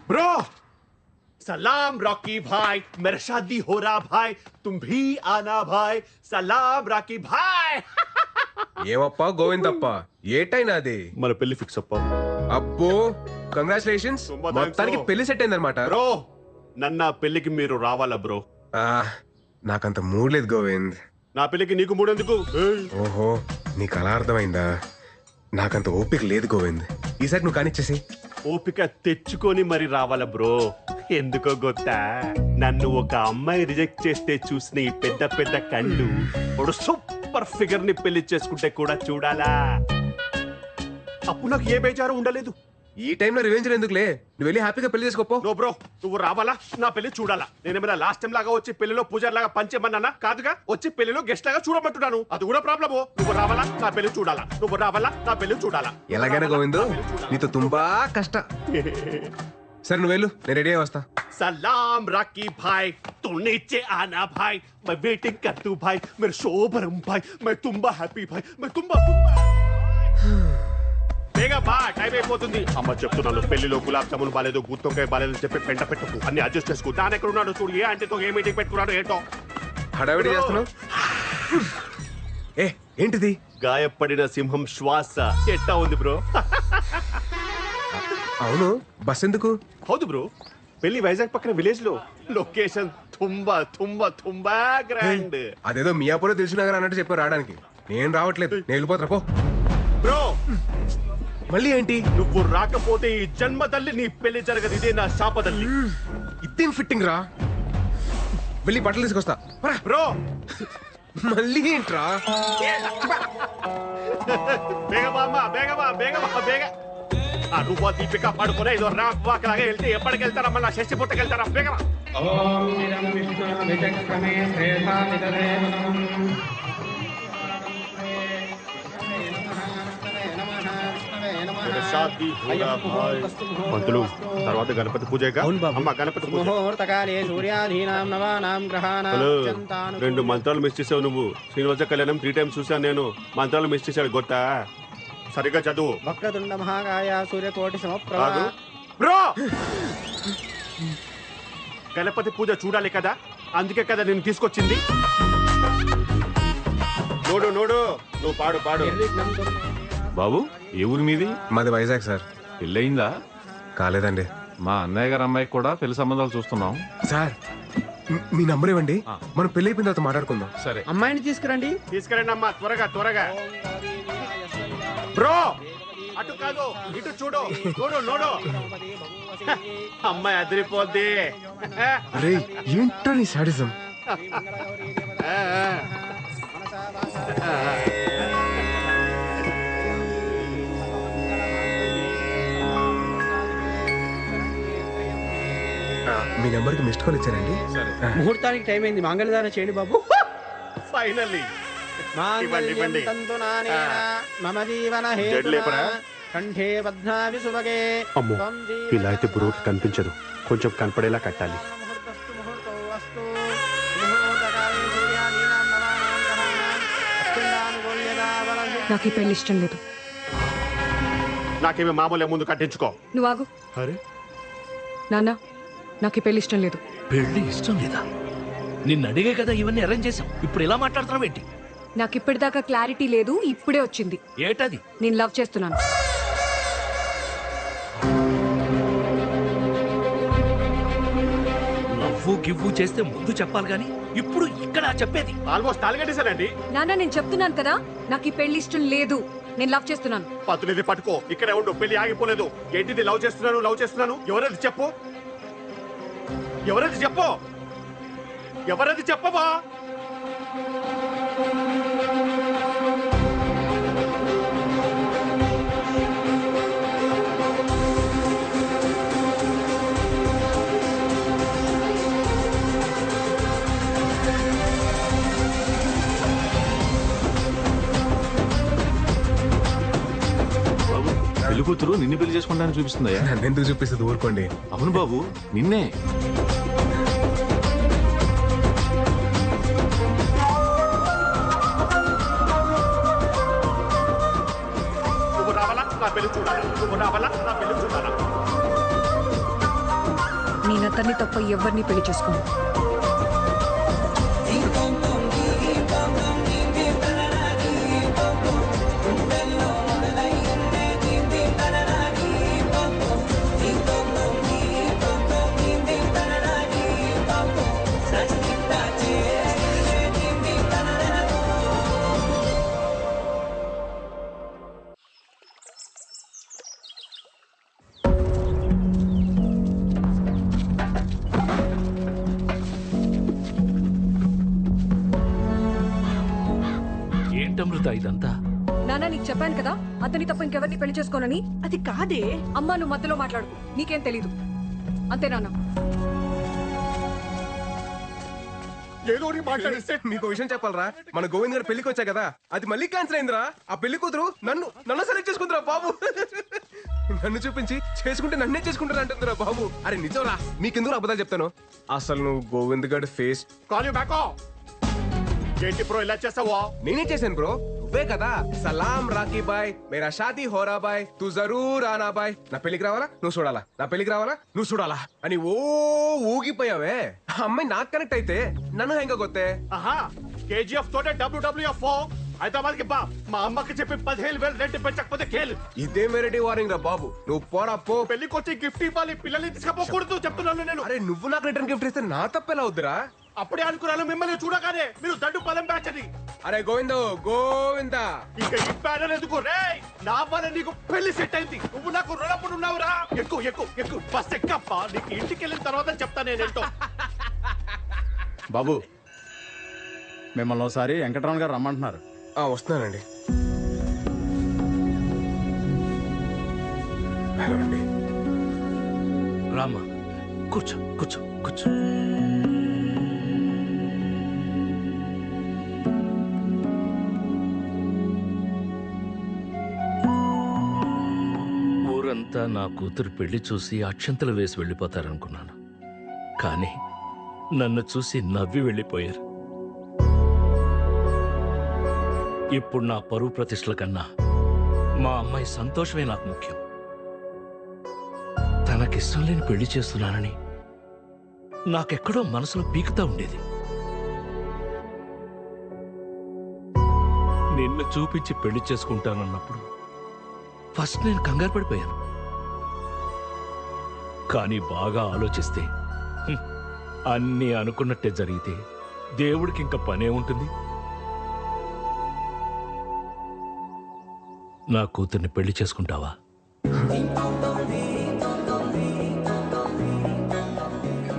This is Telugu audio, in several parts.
ब्रो सलाम रॉकी भाई मेरा शादी हो रहा भाई तुम भी आना भाई सलाम रॉकी भाई ఏమప్పా గోవిందప్ప ఏటైనా అది మన పెళ్లి ఫిక్స్ అప్ప అబ్బో కంగ్రాచులేషన్స్ ತುಂಬಾ thanks. మొత్తానికి పెళ్లి సెట్ అయిందనమాట బ్రో నన్న పెళ్లికి మీరు రావాలా బ్రో నాకంత మూడ్ లేదు గోవింద్ నా పెళ్లికి నీకు మూడెందుకు ఓహో నీకు అలా అర్థమైందా నాకంత ఓపిక లేదు గోవింద్ ఈసారి నువ్వు కానిచ్చేసి ఓపిక తెచ్చుకొని మరి రావాలా బ్రో ఎందుకో గొత్తా నన్ను ఒక అమ్మాయి రిజెక్ట్ చేస్తే చూసిన ఈ పెద్ద పెద్ద కళ్ళు ఒక సూపర్ ఫిగర్ ని పెళ్లి చేసుకుంటే కూడా చూడాలా అప్పుడు నాకు ఏ బేజారు ఉండలేదు ఈ టైంలో రివెంజ్ ఎందుకులే నువ్వు వెళ్ళి హ్యాపీగా పెళ్లి చేసుకోపో నో బ్రో నువ్వు రావాలా నా పెళ్లి చూడాలా నేనేమైనా లాస్ట్ టైం లాగా వచ్చి పెళ్లిలో పూజారి లాగా పంచేమన్నానా కాదుగా వచ్చి పెళ్లిలో గెస్ట్ లాగా చూడమంటున్నాను అది కూడా ప్రాబ్లము నువ్వు రావాలా నా పెళ్లి చూడాలా నువ్వు రావాలా నా పెళ్లి చూడాలా ఎలాగైనా గోవిందు నీతో తుంబా కష్ట సరే నువ్వు వెళ్ళు నేను రెడీ అయ్యి వస్తా सलाम राकी भाई तू नीचे आना भाई मैं वेटिंग कर तू भाई मेरे शोभरम भाई मैं तुम्बा हैप्पी भाई मैं तुम्बा బేగా బా టైం అయిపోతుంది అమ్మ చెప్తున్నాను పెళ్లిలో గులాబ్ జామున్ బాలేదు గుత్తొంకాయ బాలేదు అని చెప్పి పెంట పెట్టకు అన్ని అడ్జస్ట్ చేసుకో దాని ఎక్కడ ఉన్నాడు చూడు ఏ అంటే ఏ మీటింగ్ పెట్టుకున్నాడు ఏంటో హడావిడి చేస్తున్నావు ఏ ఏంటిది గాయపడిన సింహం శ్వాస ఎట్టా ఉంది బ్రో అవును బస్ ఎందుకు హౌదు బ్రో పెళ్లి వైజాగ్ పక్కన విలేజ్ లో లొకేషన్ తుంబా తుంబా తుంబా గ్రాండ్ అదేదో మియాపూర్ తెలిసినగర్ అన్నట్టు చెప్పారు రావడానికి నేను రావట్లేదు నేను వెళ్ళిపోతా పో బ్రో మళ్ళీ ఏంటి నువ్వు రాకపోతే ఈ జన్మ తల్లి నీ పెళ్లి జరగదు ఇదే నా శాపదల్లి ఇదేం ఫిట్టింగ్ రా వెళ్ళి బట్టలు తీసుకొస్తా పరా. బ్రో మళ్ళీ ఏంట్రా బేగమా అమ్మా బేగమా బేగమా బేగ ఆ నువ్వు దీపిక పడుకునే ఇదో ర్యాంప్ వాక్ లాగా వెళ్తే ఎప్పటికి వెళ్తారా మళ్ళీ షష్టి పుట్టకి వెళ్తారా బేగమా పంతులు తర్వాత గణపతి పూజ అమ్మ గణపతి పూజ హలో 2 మంత్రాలు మిస్ చేసావు నువ్వు శ్రీనివాస కళ్యాణం 3 times చూసాను నేను మంత్రాలు మిస్ చేశాడు గొత్తా సరిగ్గా చదువు వక్రతుండ మహాకాయ సూర్యకోటి సమప్రభ బ్రో గణపతి పూజ చూడాలి కదా అందుకే కదా నేను తీసుకొచ్చింది నోడు నోడు నువ్వు పాడు పాడు బాబు ఏ ఊరి మీది? మాది వైజాగ్ సార్ పెళ్ళయిందా? కాలేదండి మా అన్నయ్య గారు అమ్మాయికి కూడా పెళ్లి సంబంధాలు చూస్తున్నాం. సార్ మీ నంబర్ ఇవ్వండి మనం పెళ్లి అయిపోయిన తర్వాత మాట్లాడుకుందాం. సరే అమ్మాయిని తీసుకురండి. తీసుకురండి అమ్మా త్వరగా త్వరగా. బ్రో అటు కాదు ఇటు చూడు చూడు నోడు అమ్మాయి అదిరిపోద్ది. రే ఏంటో నీ సాడిజం. మీ నెంబర్కి మిస్డ్ కాల్ ఇచ్చారండి. ముహూర్తానికి టైం అయింది, మంగళదానం చేయండి బాబు. ఫైనల్లీ మాంగళ్యం తంతునానేన మమ జీవన హేతునా కంఠే పద్మావి సుభగే. అమ్మో ఇలా అయితే బ్రోకి కనిపించదు, కొంచెం కనపడేలా కట్టాలి. నాకు ఈ పెళ్లి ఇష్టం లేదు. నాకేమి మామూలే ముందు కట్టించుకో. నువ్వు ఆగు. అరే నాన్న నాకు ఈ పెళ్లి ఇష్టం లేదు. పెళ్లి ఇష్టం లేదా? నిన్ను అడిగే కదా ఇవన్నీ అరేంజ్ చేసాం, ఇప్పుడు ఇలా మాట్లాడుతున్నావు ఏంటి? నాకు ఇప్పటిదాకా క్లారిటీ లేదు, ఇప్పుడే వచ్చింది. ఏటది? నేను లవ్ చేస్తున్నాను. లవ్వు గివ్వు చేస్తే ముందు చెప్పాలి గాని ఇప్పుడు ఇక్కడ చెప్పేది. ఆల్మోస్ట్ తాలిగట్టేశానండి. నాన్న నేను చెప్తున్నాను కదా, నాకు ఈ పెళ్లి ఇష్టం లేదు, నేను లవ్ చేస్తున్నాను. పత్తునిది పట్టుకో, ఇక్కడే ఉండు, పెళ్లి ఆగిపోలేదు. ఏంటిది లవ్ చేస్తున్నాను లవ్ చేస్తున్నాను? ఎవరది చెప్పు, ఎవరది చెప్పు, ఎవరది చెప్పవా? పెళ్లి కూతురు నిన్ను పెళ్లి చేసుకుంటానని చూపిస్తుందయ్యా. నన్ను ఎందుకు చూపిస్తుంది, ఊరుకోండి. అవును బాబు నిన్నే. నువ్వు రావాలా నా పెళ్లి చూడాలా, నువ్వు రావాలా నా పెళ్లి చూడాలా. నేను అతన్ని తప్ప ఎవరిని పెళ్లి చేసుకోను. ఏంటమృత ఇదంతా? నాన్న నీకు చెప్పాను కదా అతని తప్ప ఇంకెవరిని పెళ్లి చేసుకోనని. అది కాదే. అమ్మా నువ్వు మధ్యలో మాట్లాడు, నీకేం తెలీదు అంతే నాన్న. ఏదో మాట్లాడిస్తే మీకు విషయం చెప్పాలరా, మన గోవింద్ గారు పెళ్లికి వచ్చా కదా, అది మళ్ళీ క్యాన్సిల్ అయిందిరా. ఆ పెళ్లి కూతురు నన్ను సెలెక్ట్ చేసుకుందిరా బాబు. నన్ను చూపించి చేసుకుంటే నన్నే చేసుకుంటారా అంటుందిరా బాబు. అరే నిజంరా, మీకెందుకు అబద్ధాలు చెప్తాను. అసలు నువ్వు గోవింద్ గారి ఫేస్ కాల్ యూ బ్యాక్. ఏంటి బ్రో ఇలా చేసావా? నేనే చేశాను బ్రో, నువ్వే కదా సలాం రాకీ బాయ్ మేరా షాదీ హోరా బాయ్ తూ జరూర్ ఆనా బాయ్, నా పెళ్లికి రావాలా నువ్వు చూడాలా, నా పెళ్లికి రావాలా నువ్వు చూడాలా అని ఊగిపోయావే. ఆ అమ్మాయి నాకు కనెక్ట్ అయితే నన్ను హెంగ గొత్తే. ఆహా, కేజీఎఫ్ తోటే WWF హైదరాబాద్ కి బా. మా అమ్మకి చెప్పి 15,000 రెంట్ పెంచకపోతే కేలు. ఇదే వెరైటీ వార్నింగ్ రా బాబు. నువ్వు పోరా పో. పెళ్లికి వచ్చి గిఫ్ట్ ఇవ్వాలి, పిల్లల్ని తీసుకపోకూడదు చెప్తున్నాను నేను. అరే నువ్వు నాకు రిటర్న్ గిఫ్ట్ ఇస్తే నా తప్పెలా అవుద్దురా? అప్పుడే అనుకున్నాను మిమ్మల్ని చూడగానే మీరు దండు పదం బ్యాచ్ అని. అరే గోవిందో గోవిందా, ఇక ఈ ప్యానల్ ఎందుకు రే? నా వల్ల నీకు పెళ్లి సెట్ అయింది, నువ్వు నాకు రుణపడి ఉన్నావురా. ఎక్కువ ఎక్కువ ఎక్కువ బస్ ఎక్కప్ప, నీకు ఇంటికి వెళ్ళిన తర్వాత చెప్తా నేనేంటో. బాబు మిమ్మల్ని ఒకసారి వెంకటరమణ గారు రమ్మంటున్నారు. వస్తున్నానండి. హలో అండి. రామా, కూర్చో కూర్చో కూర్చో. ఊరంతా నా కూతురు పెళ్లి చూసి అక్షంతలు వేసి వెళ్ళిపోతారనుకున్నాను, కానీ నన్ను చూసి నవ్వి వెళ్ళిపోయారు. ఇప్పుడు నా పరువు ప్రతిష్టల కన్నా మా అమ్మాయి సంతోషమే నాకు ముఖ్యం. తనకిష్టం లేని పెళ్లి చేస్తున్నానని నాకెక్కడో మనసులో పీకుతా ఉండేది. నిన్ను చూపించి పెళ్లి చేసుకుంటానన్నప్పుడు ఫస్ట్ నేను కంగారు పడిపోయాను. కానీ బాగా ఆలోచిస్తే అన్నీ అనుకున్నట్టే జరిగితే దేవుడికి ఇంకా పనే ఉంటుంది. నా కూతుర్ని పెళ్లి చేసుకుంటావా?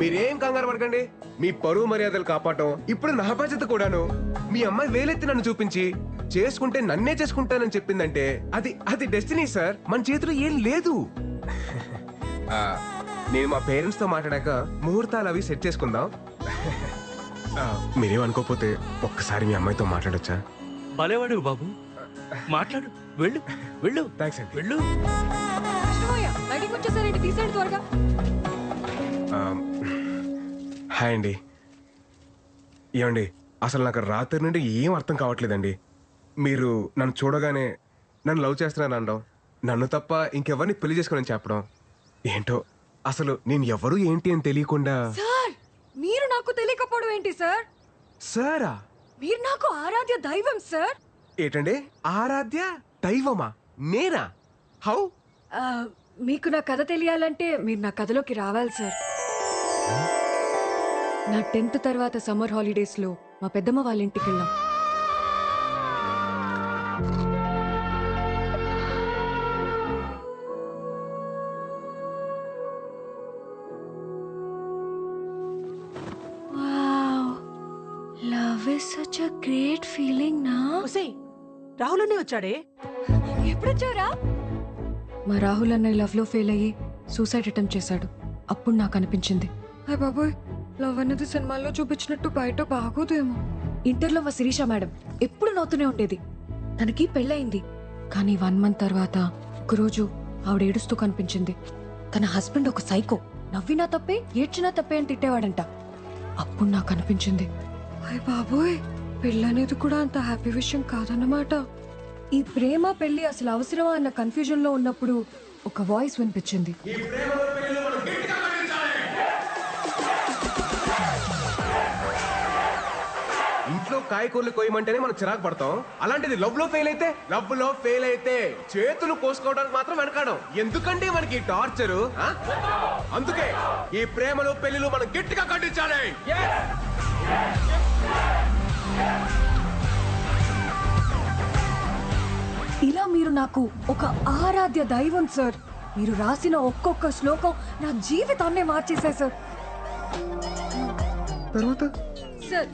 మీరేం కంగారు పడకండి. మీ పరువు మర్యాదలు కాపాడటం ఇప్పుడు నా బాధ్యత కూడాను. మీ అమ్మాయి వేలెత్తి నన్ను చూపించి చేసుకుంటే నన్నే చేసుకుంటానని చెప్పిందంటే అది డెస్టినీ సార్. మన చేతిలో ఏం లేదు. నేను మా పేరెంట్స్ తో మాట్లాడాక ముహూర్తాలు అవి సెట్ చేసుకుందాం. మీరేమనుకోకపోతే ఒక్కసారి మీ అమ్మాయితో మాట్లాడొచ్చా? భలేవాడు బాబు, మాట్లాడు. వెళ్ళు వెళ్ళు. థ్యాంక్స్ అండి. వెళ్ళు. బయటకు వచ్చేసారేంటి, తీసేయండి త్వరగా. హాయ్ అండి. ఏమండి, అసలు నాకు రాత్రి నుండి ఏం అర్థం కావట్లేదండి. మీరు నన్ను చూడగానే నన్ను లవ్ చేస్తున్నాను అనడం, నన్ను తప్ప ఇంకెవరిని పెళ్లి చేసుకోనని చెప్పడం, ఏంటో అసలు నేను ఎవరు ఏంటి అని తెలియకుండా. సార్ మీరు నాకు తెలియకపోవడం ఏంటి సార్? సారా? మీరు నాకు ఆరాధ్య దైవం సార్. ఏంటండి ఆరాధ్య దైవమా? నేనా? హౌ? మీకు నా కథ తెలియాలంటే మీరు నా కథలోకి రావాలి సార్. నా 10th తర్వాత సమ్మర్ హాలిడేస్ లో మా పెద్దమ్మ వాళ్ళ ఇంటికి వెళ్ళాం. Love is such a great feeling నా. రాహుల్ అనే వచ్చాడే. ఎప్పుడొచ్చారా? మా రాహుల్ అన్నయ్య లవ్ లో ఫెయిల్ అయ్యి సూసైడ్ అటెంప్ట్ చేశాడు. అప్పుడు నాకు అనిపించింది, హాయ్ బాబోయ్, లవ్ అన్నది సినిమాల్లో చూపించినట్టు బయట బాగోదేమో. ఇంటర్లో మా శిరీష మేడం ఎప్పుడు నవ్వుతూనే ఉండేది. తనకి పెళ్ళయింది, కానీ 1 month తర్వాత ఒకరోజు ఆవిడ ఏడుస్తూ కనిపించింది. తన హస్బెండ్ ఒక సైకో, నవ్వినా తప్పే ఏడ్చినా తప్పే అని తిట్టేవాడంట. అప్పుడు నాకు అనిపించింది, హాయ్ బాబోయ్, పెళ్ళనేది కూడా అంత హ్యాపీ విషయం కాదన్నమాట. ఈ ప్రేమ పెళ్లి అసలు అవసరమా అన్న కన్ఫ్యూజన్ లో ఉన్నప్పుడు ఒక వాయిస్ వినిపించింది. ఏదో కాయకూరలు కోయమంటేనే మనం చిరాకు పడతాం, అలాంటిది లవ్ లో ఫెయిల్ అయితే చేతులు కోసుకోవడానికి మాత్రం వెనకాడం. ఎందుకంటే మనకి టార్చరు. అందుకే ఈ ప్రేమలు పెళ్లిలు మనం గట్టిగా కట్టించాలి. ఇలా మీరు నాకు ఒక ఆరాధ్య దైవం సార్. మీరు రాసిన ఒక్కొక్క శ్లోకం నా జీవితాన్నే మార్చేశాయి సార్. తర్వాత సార్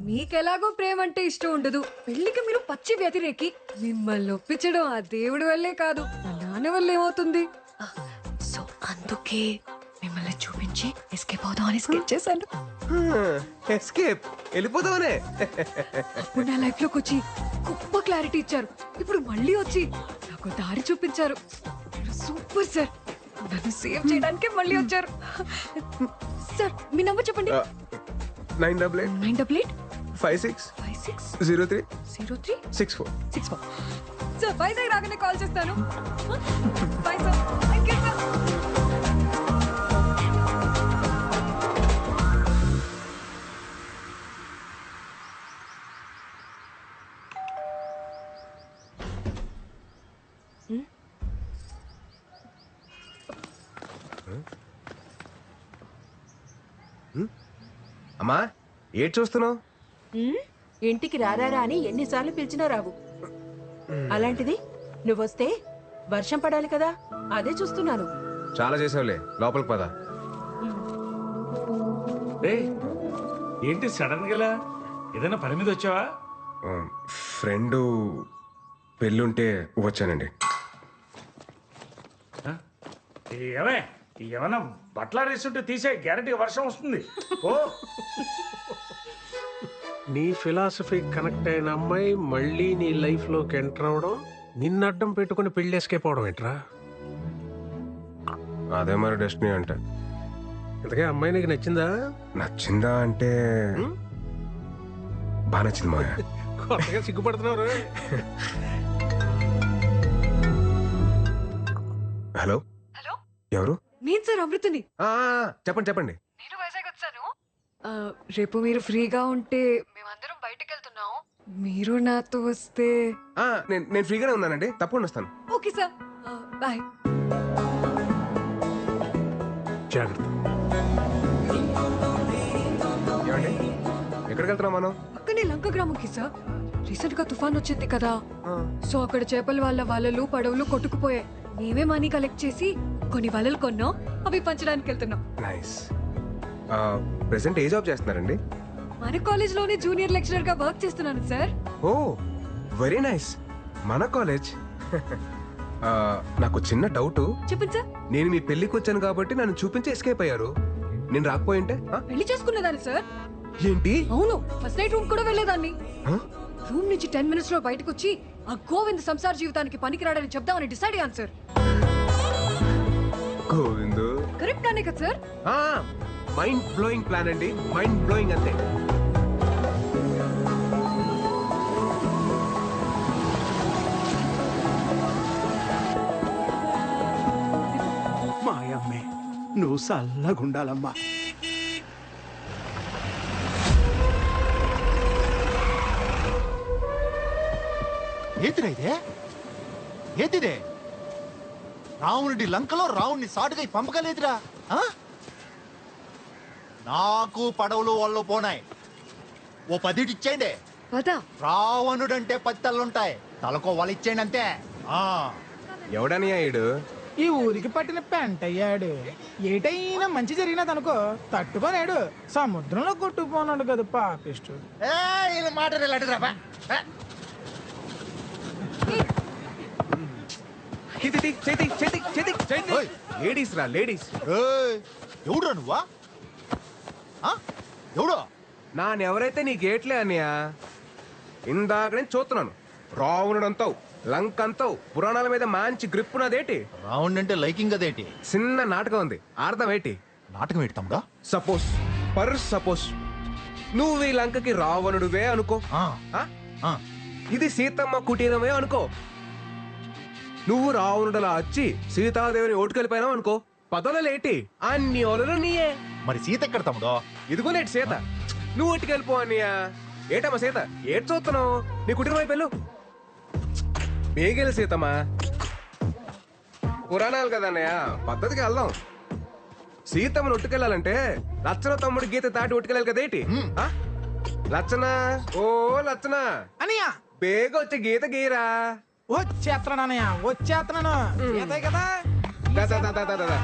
మీకెలాగో ప్రేమ అంటే ఇష్టం ఉండదు, పెళ్లికి మీరు పచ్చి వ్యతిరేకి. మిమ్మల్ని ఒప్పించడం ఆ దేవుడి వల్లే కాదు, మా నాన్న వల్ల ఏమవుతుంది. సో అందుకే మిమ్మల్ని చూపించి ఎస్కేప్ అవుదాం అని స్కెచ్ చేశాను. ఎస్కేప్ వెళ్ళిపోదామనే. అప్పుడు నా లైఫ్ లోకి వచ్చి గొప్ప క్లారిటీ ఇచ్చారు. ఇప్పుడు మళ్ళీ వచ్చి నాకు దారి చూపించారు. Super sir. నన్ను సేవ్ చేయడానికి మళ్ళీ వచ్చారు. సార్ మీ నంబర్ చెప్పండి. 988 988 56 56 03 03 64. 64. సార్ వైజాగ్ రాగానే కాల్ చేస్తాను. Bye sir. Thank you sir. అమ్మా ఏం చూస్తున్నావు? ఇంటికి రారా అని ఎన్నిసార్లు పిలిచినా రావు. అలాంటిది నువ్వొస్తే వర్షం పడాలి కదా, అదే చూస్తున్నాను. చాలా చేసావులే, లోపలికి పద. ఏంటి సడన్ గా ఏదైనా పని మీద వచ్చావా? ఫ్రెండ్ పెళ్ళుంటే వచ్చానండి. ఏమే ఏమన్నా బట్టలాడేస్తుంటే తీసే, గ్యారంటీగా వర్షం వస్తుంది. ఓ నీ ఫిలాసఫీ కనెక్ట్ అయిన అమ్మాయి మళ్ళీ నీ లైఫ్ లోకి ఎంటర్ అవడం, నిన్ను అడ్డం పెట్టుకుని పెళ్లి వేసుకెళ్ళిపోవడం ఏంట్రా? అదే మరి డెస్టినీ అంటే. ఇంతకే అమ్మాయి నీకు నచ్చిందా? నచ్చిందా అంటే బాగా నచ్చింది మాయ. కొత్తగా సిగ్గుపడుతున్నారు. హలో హలో ఎవరు? నేను సార్ అమృతని. చెప్పండి చెప్పండి. నేను వైజాగ్ వచ్చాను. రేపు మీరు ఫ్రీగా ఉంటే మేమందరం బయటకు వెళ్తున్నాం. మీరు నాతో వస్తే. నేను ఫ్రీగానే ఉన్నానండి, తప్పకుండా వస్తాను. Okay sir. బాయ్. జాగ్రత్త. ఏమండి ఎక్కడికి వెళ్తున్నాం మనం? పక్కనే లంక గ్రామంకి సార్. రీసెంట్ గా తుఫాన్ వచ్చింది కదా, సో అక్కడ చేపల వాళ్ళ వలలు పడవలు కొట్టుకుపోయాయి. మేమే మనీ కలెక్ట్ చేసి కొన్ని వలలు కొన్నాం, అవి పంచడానికి వెళ్తున్నాం. నైస్. ప్రెసెంట్ ఏ జాబ్ చేస్తున్నారండి? మన కాలేజ్ లోనే జూనియర్ లెక్చరర్ గా వర్క్ చేస్తున్నాను సార్. ఓ వెరీ నైస్. మన కాలేజ్. నాకు చిన్న డౌట్. చెప్పండి సార్. నేను మీ పెళ్లికి వచ్చాను కాబట్టి నన్ను చూపించి ఎస్కేప్ అయ్యారు. నేను రాకపోయింటే పెళ్లి చేసుకునేదాన్ని సార్. ఏంటి? అవును, ఫస్ట్ నైట్ రూమ్ కూడా వెళ్ళేదాన్ని. Huh? రూమ్ నుంచి 10 minutes లో బయటకు వచ్చి ఆ గోవింద్ సంసార జీవితానికి పనికిరాడని చెప్దామని డిసైడ్ అయ్యాను సార్. గోవిందు కరెక్ట్ ప్లానే కదా సార్? మైండ్ బ్లోయింగ్ ప్లాన్ అండి, మైండ్ బ్లోయింగ్ అంతే. మాయమ్మే నువ్వు చల్లగుండాలమ్మా. ఏంటిరా ఇదే? ఏంటిదే? రావణుడి లంకలో రావణ్ణి సాటుగా పంపకలేదురా. నాకు పడవలు వాళ్ళు పోనాయి, ఓ 10 ఇచ్చేయండి. పదా రావణుడంటే 10 తలలుంటాయి, తలకో వాళ్ళు ఇచ్చేయండి అంతే. ఎవడని అయ్యాడు? ఈ ఊరికి పట్టిన పెంట అయ్యాడు. ఏటైనా మంచి జరిగినదనుకో తట్టుకోలేడు, సముద్రంలో కొట్టుకుపోనాడు కదా పాపిష్టు. మాట లేడీస్ రా లేడీస్. ఎవడురా నువ్వా? ఎవడో నానెవరైతే నీ గేట్లే అన్నయ్య. ఇందాక నేను చూస్తున్నాను. రావణుడు అంతావు, లంక్ అంతావు, పురాణాల మీద మంచి గ్రిప్ ఉన్నదేటి. రావణ్ అంటే లైకింగ్ అదేంటి? చిన్న నాటకం ఉంది, అర్థం ఏంటి? నాటకం ఏంటి తమ్ముడా? సపోజ్ నువ్వు ఈ లంకకి రావణుడువే అనుకో. ఇది సీతమ్మ కుటీరమే అనుకో. నువ్వు రావణుడలా వచ్చి సీతాదేవిని ఓటుకెళ్ళిపోయినావు అనుకో. పదవులేటి అన్ని ఓలలు నీయే. మరి సీత ఎక్కడ తమ్ముడో? ఇదిగో నేటి సీత. నువ్వు ఓటుకెళ్ళిపో అన్నయ్య. ఏటమ్మా సీత ఏట్ చూస్తున్నావు నీ కుటుంబం అయిపోయావు బేగేలు సీతమ్మా పురాణాలు కదన్నయ్య పద్ధతికి వెళ్దాం సీతమ్మను ఒట్టుకెళ్ళాలంటే లచ్చన తమ్ముడు గీత దాటి ఒట్టుకెళ్ళాలి కదేటి ఆ? లచ్చన ఓ లచ్చన అనియా బేగ వచ్చే గీత గీరా వచ్చేస్తున్నాను అన్నయ్య వచ్చేస్తున్నాను ఏదే కదా దా, దా, దా, దా, దా, దా.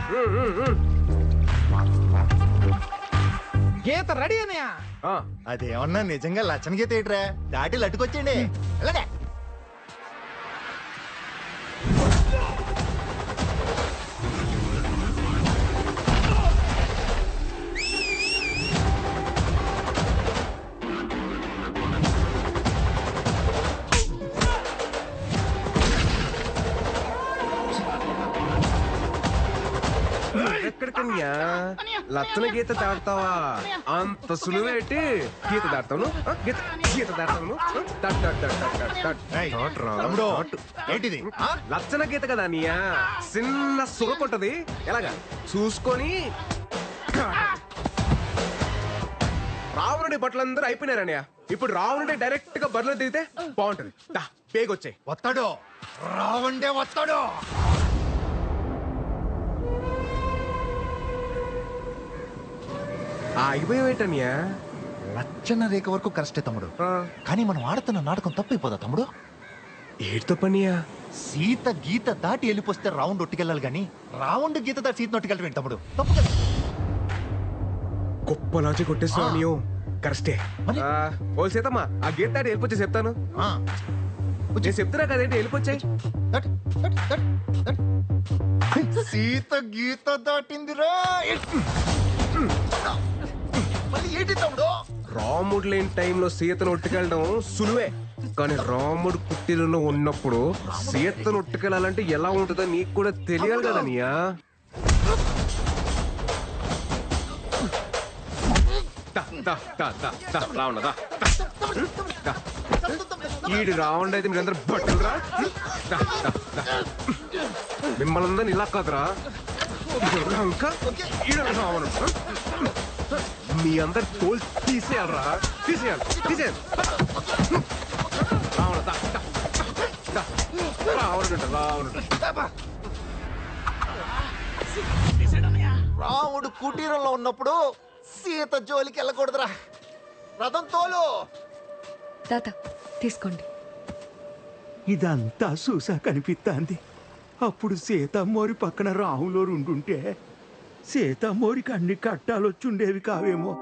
గీత రెడీ అన్నయ్య ఆ, అదేమన్నా నిజంగా లచ్చన గీత ఏట్రా దాటి లట్టుకొచ్చేయండి వెళ్ళండి. ఎక్కడికన్యా లచ్చన గీత దాటుతావా అంత సులువేటి గీత దాటుతాను గీత గీత దాటుతాను దాట్, దాట్, దాట్, దాట్, దాట్, దాట్. ఏయ్, దాటురా, తమ్ముడు, దాటు. ఏంటిది ఆ? లచ్చన గీత కదా అనియా చిన్న సురకుంటది ఎలాగా చూసుకొని రావణుడి బట్టలందరూ అయిపోయినారనియా ఇప్పుడు రావణుడి డైరెక్ట్ గా బరిలో దిగితే బాగుంటది దా పేగొచ్చాయి వస్తాడు రావండే వస్తాడు. ఆగిపోయావేటనియా లచ్చన రేఖ వరకు కరెస్టే తమ్ముడు, కానీ మనం ఆడుతున్న నాటకం తప్పైపోదా తమ్ముడు? ఏడుతో పనియా సీత గీత దాటి వెళ్ళిపోస్తే రౌండ్ ఒట్టుకెళ్ళాలి గాని రౌండ్ గీత దాటి సీత నొట్టుకెళ్ళటం తమ్ముడు తప్పు కదా. గొప్ప లాజిక్ కొట్టేస్తావు నీవు కరెస్టే మరి? ఓ సీతమ్మా ఆ గీత దాటి వెళ్ళిపోతే చెప్తాను ఆ, నేను చెప్తున్నా కదేంటి వెళ్ళిపోచ్చాయి దాటు, దాటు, దాటు, దాటు. సీత గీత దాటిందిరా. మళ్ళీ ఏంటి తమ్ముడు? రాముడు లేని టైంలో సీతను ఒట్టుకెళ్ళడం సులువే కానీ రాముడు పుట్టినలో ఉన్నప్పుడు సీతను ఒట్టుకెళ్ళాలంటే ఎలా ఉంటుందో నీకు కూడా తెలియాలి కదా నీయా ఈడు రావణుడు అయితే మీరందరూ బట్టురా మిమ్మల్ని అందరిని ఇలా కాదురా ఇంకా ఈడు రావణుడు మీ అందరు తోలు తీసేయాలరా తీసేయాలి తీసేయాలి రావణుడు రావణుడు రావణుడు రాముడు కుటీరంలో ఉన్నప్పుడు సీత జోలికి వెళ్ళకూడదురా. రథం తోలు. తాత తీసుకోండి. ఇదంతా చూసా కనిపిస్తాంది. అప్పుడు సీతమ్మోరి పక్కన రాహులో ఉండుంటే సీతమ్మోరికి అన్ని కట్టాలొచ్చుండేవి కావేమో.